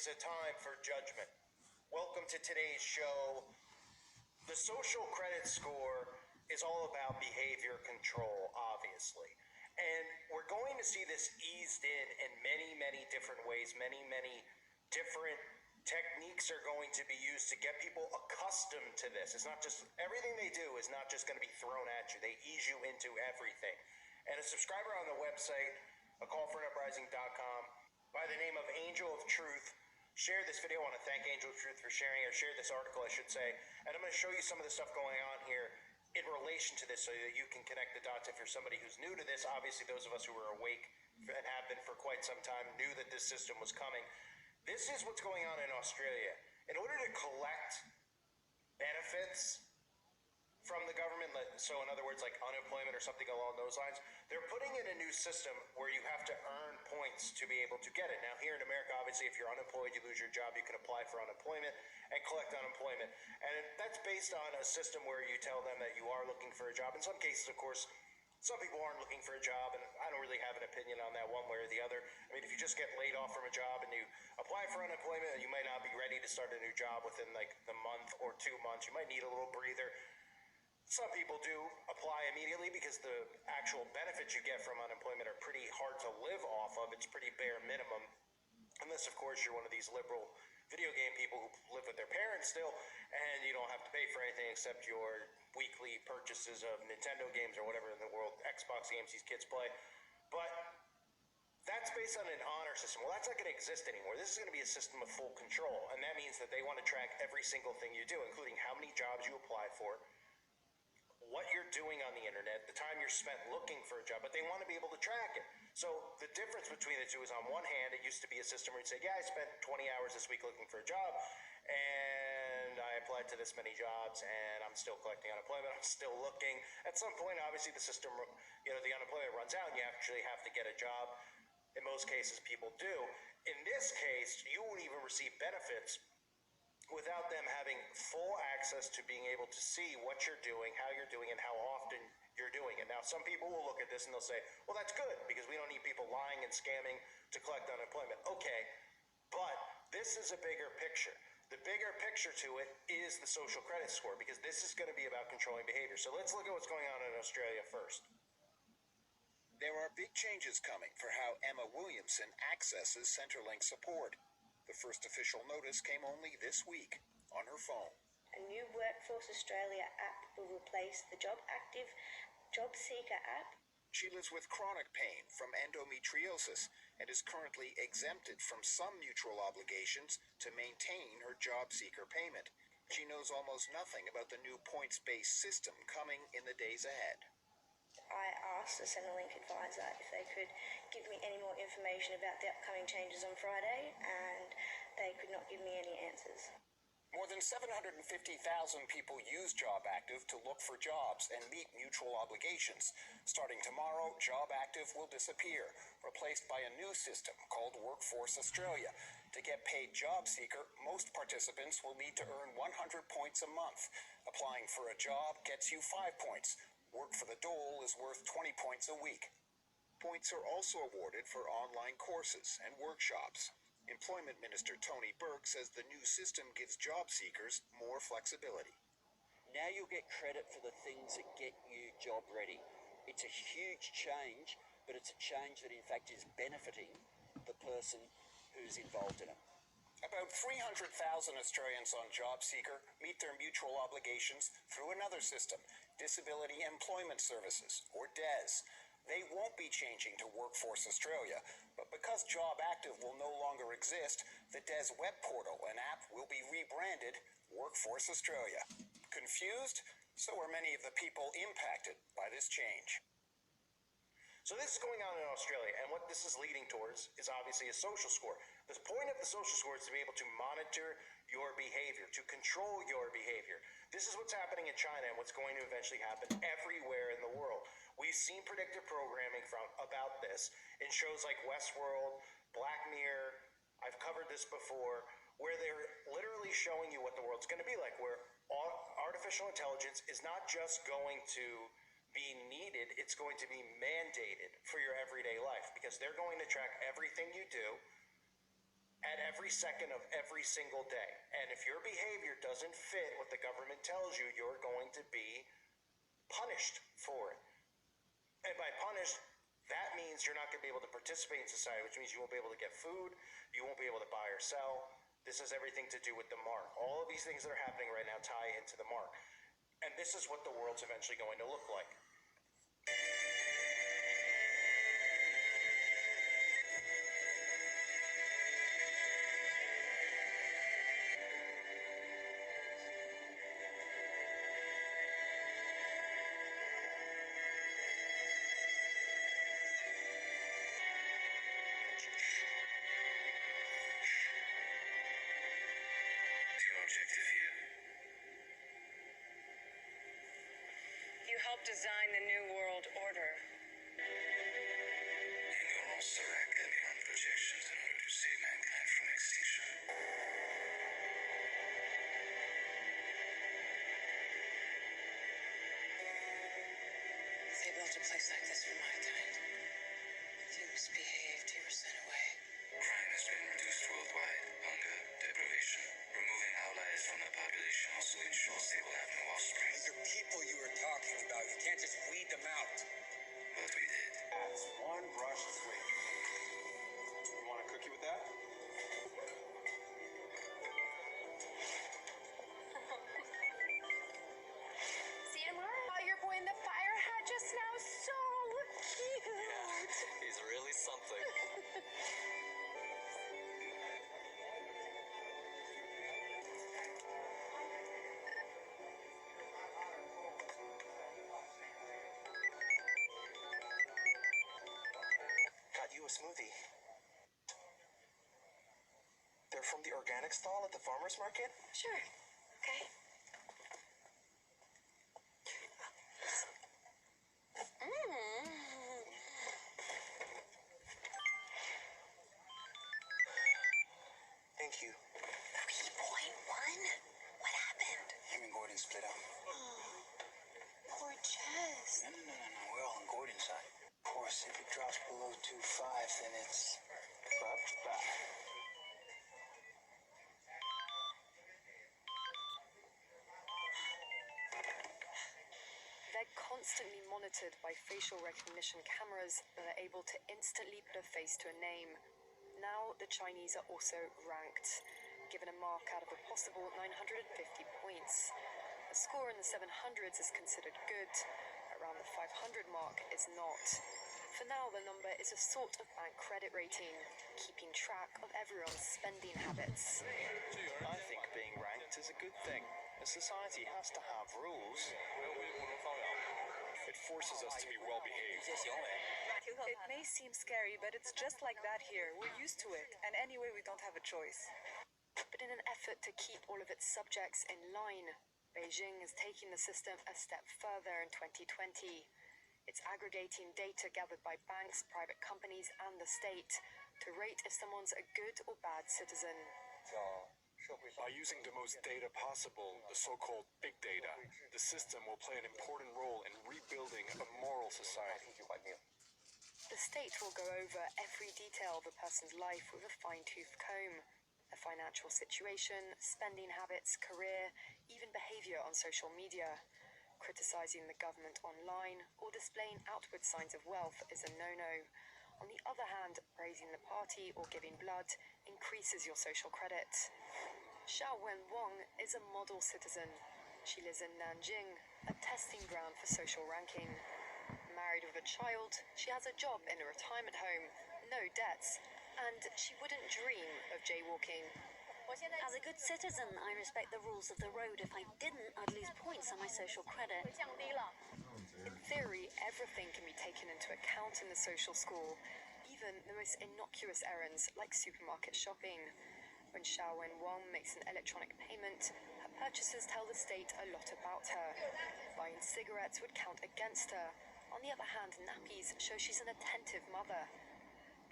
is a time for judgment. Welcome to today's show. The social credit score is all about behavior control, obviously. And we're going to see this eased in many, many different ways. Many different techniques are going to be used to get people accustomed to this. It's not just, everything they do is not just going to be thrown at you. They ease you into everything. And a subscriber on the website, acallforanuprising.com, by the name of Angel of Truth, shared this video. I want to thank Angel of Truth for sharing, or shared this article, I should say. And I'm going to show you some of the stuff going on here in relation to this so that you can connect the dots if you're somebody who's new to this. Obviously, those of us who are awake and have been for quite some time knew that this system was coming. This is what's going on in Australia. In order to collect benefits from the government, so in other words, like unemployment or something along those lines, they're putting in a new system where you have to earn points to be able to get it. Now, here in America, obviously, if you're unemployed, you lose your job, you can apply for unemployment and collect unemployment. And that's based on a system where you tell them that you are looking for a job. In some cases, of course, some people aren't looking for a job, and I don't really have an opinion on that one way or the other. I mean, if you just get laid off from a job and you apply for unemployment, you might not be ready to start a new job within like the month or 2 months. You might need a little breather. Some people do apply immediately because the actual benefits you get from unemployment are pretty hard to live off of. It's pretty bare minimum. Unless, of course, you're one of these liberal video game people who live with their parents still, and you don't have to pay for anything except your weekly purchases of Nintendo games or whatever in the world, Xbox games these kids play. But that's based on an honor system. Well, that's not going to exist anymore. This is going to be a system of full control, and that means that they want to track every single thing you do, including how many jobs you apply for, what you're doing on the internet, the time you're spent looking for a job, but they want to be able to track it. So the difference between the two is, on one hand, it used to be a system where you'd say, yeah, I spent 20 hours this week looking for a job, and I applied to this many jobs, and I'm still collecting unemployment, I'm still looking. At some point, obviously, the system, the unemployment runs out, and you actually have to get a job. In most cases, people do. In this case, you won't even receive benefits without them having full access to being able to see what you're doing, how you're doing, and how often you're doing it. Now, some people will look at this and they'll say, well, that's good because we don't need people lying and scamming to collect unemployment. Okay, but this is a bigger picture. The bigger picture to it is the social credit score, because this is going to be about controlling behavior. So let's look at what's going on in Australia first. There are big changes coming for how Emma Williamson accesses Centrelink support. The first official notice came only this week on her phone. A new Workforce Australia app will replace the JobActive Job Seeker app. She lives with chronic pain from endometriosis and is currently exempted from some mutual obligations to maintain her job seeker payment. She knows almost nothing about the new points-based system coming in the days ahead. I asked the Centrelink advisor if they could give me any more information about the upcoming changes on Friday, and they could not give me any answers. More than 750,000 people use JobActive to look for jobs and meet mutual obligations. Starting tomorrow, JobActive will disappear, replaced by a new system called Workforce Australia. To get paid job seeker, most participants will need to earn 100 points a month. Applying for a job gets you 5 points. Work for the dole is worth 20 points a week. Points are also awarded for online courses and workshops. Employment Minister Tony Burke says the new system gives job seekers more flexibility. Now you'll get credit for the things that get you job ready. It's a huge change, but it's a change that in fact is benefiting the person who's involved in it. About 300,000 Australians on JobSeeker meet their mutual obligations through another system, Disability Employment Services, or DES. They won't be changing to Workforce Australia, but because JobActive will no longer exist, the DES web portal and app will be rebranded Workforce Australia. Confused? So are many of the people impacted by this change. So this is going on in Australia, and what this is leading towards is obviously a social score. The point of the social score is to be able to monitor your behavior, to control your behavior. This is what's happening in China and what's going to eventually happen everywhere in the world. We've seen predictive programming about this in shows like Westworld, Black Mirror. I've covered this before, where they're literally showing you what the world's going to be like, where artificial intelligence is not just going to be needed, it's going to be mandated for your everyday life, because they're going to track everything you do, at every second of every single day. And if your behavior doesn't fit what the government tells you, you're going to be punished for it. And by punished, that means you're not going to be able to participate in society, which means you won't be able to get food, you won't be able to buy or sell. This has everything to do with the mark. All of these things that are happening right now tie into the mark. And this is what the world's eventually going to look like. You helped design the New World Order. Your rules select them beyond projections in order to save mankind from extinction. They built a place like this for my kind. If you misbehaved, you were sent away. Crime has been reduced worldwide. Hunger, deprivation, removing outliers from the population also ensures they will have no offspring. These are people you were talking about. You can't just weed them out. But we did. That's one brush swing. You want a cookie with that? See you tomorrow. Oh, your boy in the fire hat just now, so cute. He's really something. Got you a smoothie. They're from the organic stall at the farmer's market? Sure. Okay. Thank you. 3.1? What happened? Him and Gordon split up. Poor Chess. No. We're all on Gordon's side. Of course, if it drops below 2.5, then it's bye-bye. They're constantly monitored by facial recognition cameras that are able to instantly put a face to a name. Now, the Chinese are also ranked, given a mark out of a possible 950 points. A score in the 700s is considered good. Around the 500 mark is not. For now, the number is a sort of bank credit rating, keeping track of everyone's spending habits. I think being ranked is a good thing. A society has to have rules. It forces us to be well behaved. It may seem scary, but it's just like that here. We're used to it. And anyway, we don't have a choice. But in an effort to keep all of its subjects in line, Beijing is taking the system a step further in 2020. It's aggregating data gathered by banks, private companies, and the state to rate if someone's a good or bad citizen. By using the most data possible, the so-called big data, the system will play an important role in rebuilding a moral society. The state will go over every detail of a person's life with a fine-tooth comb. Their financial situation, spending habits, career, even behavior on social media. Criticizing the government online or displaying outward signs of wealth is a no-no. On the other hand, praising the party or giving blood increases your social credit. Xiao Wenwang is a model citizen. She lives in Nanjing, a testing ground for social ranking. Married with a child, she has a job in a retirement home, no debts, and she wouldn't dream of jaywalking. As a good citizen, I respect the rules of the road. If I didn't, I'd lose points on my social credit. In theory, everything can be taken into account in the social score, even the most innocuous errands like supermarket shopping. When Xiao Wenwang makes an electronic payment, her purchases tell the state a lot about her. Buying cigarettes would count against her. On the other hand, nappies show she's an attentive mother.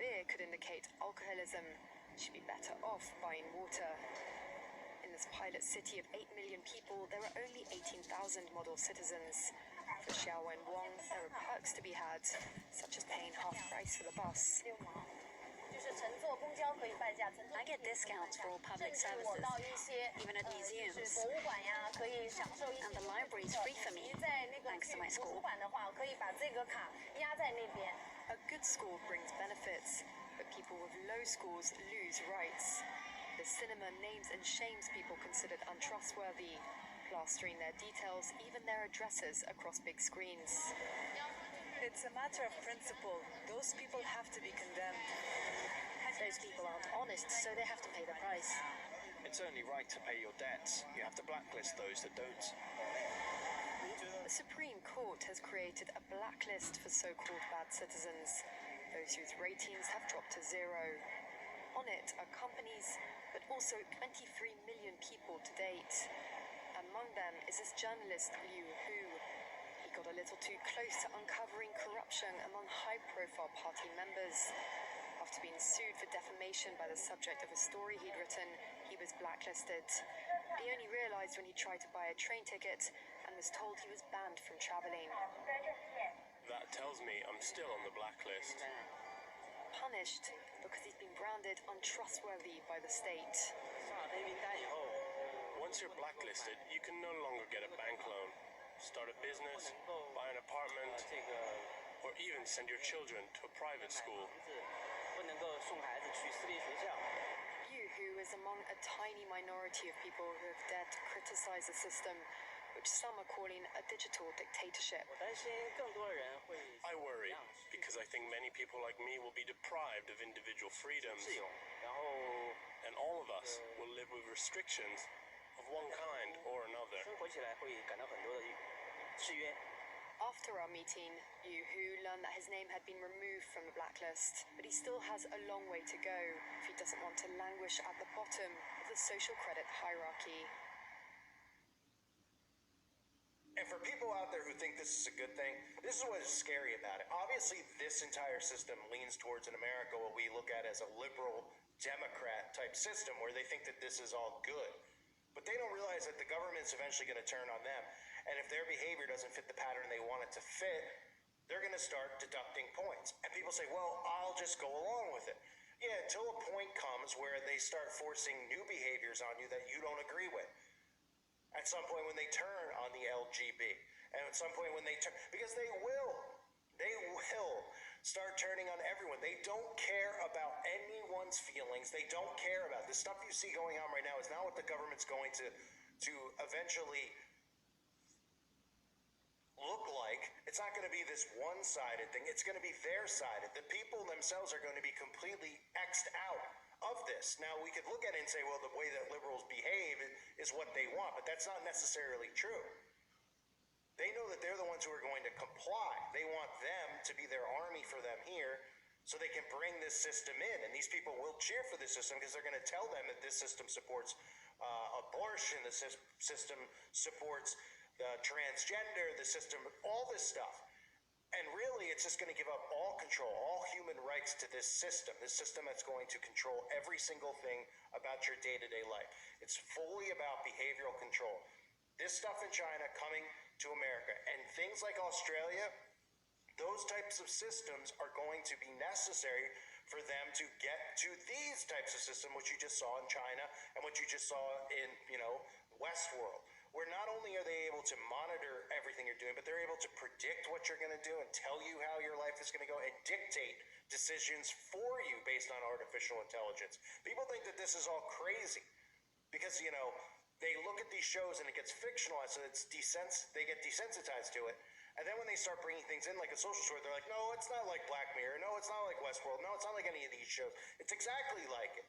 Beer could indicate alcoholism. She'd be better off buying water. In this pilot city of 8 million people, there are only 18,000 model citizens. For Xiao Wenwang, there are perks to be had, such as paying half price for the bus. I get discounts for all public services, even at museums. And the library is free for me, thanks to my school. A good score brings benefits, but people with low scores lose rights. The cinema names and shames people considered untrustworthy, plastering their details, even their addresses, across big screens. It's a matter of principle. Those people have to be condemned. Those people aren't honest, so they have to pay the price. It's only right to pay your debts. You have to blacklist those that don't. The Supreme Court has created a blacklist for so-called bad citizens, those whose ratings have dropped to zero. On it are companies, but also 23 million people to date. Among them is this journalist Liu Hu. He got a little too close to uncovering corruption among high-profile party members. After being sued for defamation by the subject of a story he'd written, he was blacklisted. He only realized when he tried to buy a train ticket and was told he was banned from traveling. That tells me I'm still on the blacklist. Punished because he's been branded untrustworthy by the state. Once you're blacklisted, you can no longer get a bank loan, start a business, buy an apartment, or even send your children to a private school. Liu Hu is among a tiny minority of people who have dared to criticize the system, which some are calling a digital dictatorship. I worry because I think many people like me will be deprived of individual freedoms, and all of us will live with restrictions of one kind or another. After our meeting, Liu Hu learned that his name had been removed from the blacklist, but he still has a long way to go if he doesn't want to languish at the bottom of the social credit hierarchy. And for people out there who think this is a good thing, this is what is scary about it. Obviously, this entire system leans towards in America what we look at as a liberal Democrat type system where they think that this is all good. But they don't realize that the government's eventually going to turn on them. And if their behavior doesn't fit the pattern they want it to fit, they're going to start deducting points. And people say, well, I'll just go along with it. Yeah, until a point comes where they start forcing new behaviors on you that you don't agree with. At some point when they turn on the LGB. And at some point when they turn, because they will start turning on everyone. They don't care about anyone's feelings. They don't care about the stuff you see going on right now is not what the government's going to eventually look like. It's not going to be this one-sided thing. It's going to be their sided. The people themselves are going to be completely X'd out of this. Now, we could look at it and say, well, the way that liberals behave is what they want, but that's not necessarily true. They know that they're the ones who are going to comply. They want them to be their army for them here so they can bring this system in. And these people will cheer for this system because they're going to tell them that this system supports abortion, the system supports transgender, the system, all this stuff. And really, it's just going to give up all control, all human rights to this system that's going to control every single thing about your day-to-day life. It's fully about behavioral control. This stuff in China coming to America, and things like Australia, those types of systems are going to be necessary for them to get to these types of systems, which you just saw in China and what you just saw in, Westworld, where not only are they able to monitor everything you're doing, but they're able to predict what you're going to do and tell you how your life is going to go and dictate decisions for you based on artificial intelligence. People think that this is all crazy because, they look at these shows and it gets fictionalized, so they get desensitized to it. And then when they start bringing things in like a social story, they're like, no, it's not like Black Mirror. No, it's not like Westworld. No, it's not like any of these shows. It's exactly like it.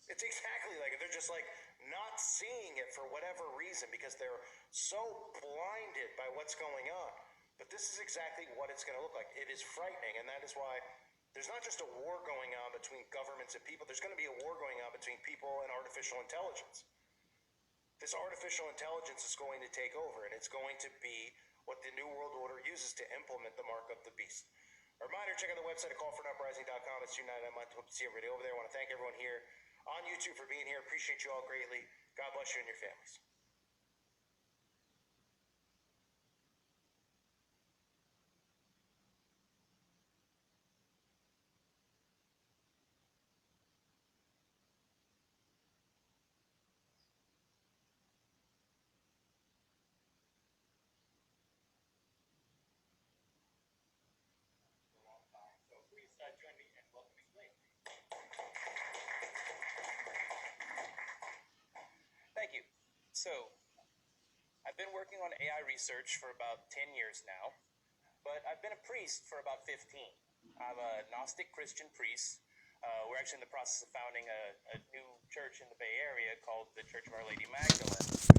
It's exactly like it. They're just like not seeing it for whatever reason because they're so blinded by what's going on. But this is exactly what it's going to look like. It is frightening, and that is why there's not just a war going on between governments and people. There's going to be a war going on between people and artificial intelligence. This artificial intelligence is going to take over, and it's going to be what the New World Order uses to implement the mark of the beast. A reminder, check out the website at callfornuprising.com. It's June 9th. I hope to see everybody over there. I want to thank everyone here on YouTube for being here. Appreciate you all greatly. God bless you and your families. So, I've been working on AI research for about 10 years now, but I've been a priest for about 15. I'm a Gnostic Christian priest. We're actually in the process of founding a new church in the Bay Area called the Church of Our Lady Magdalene.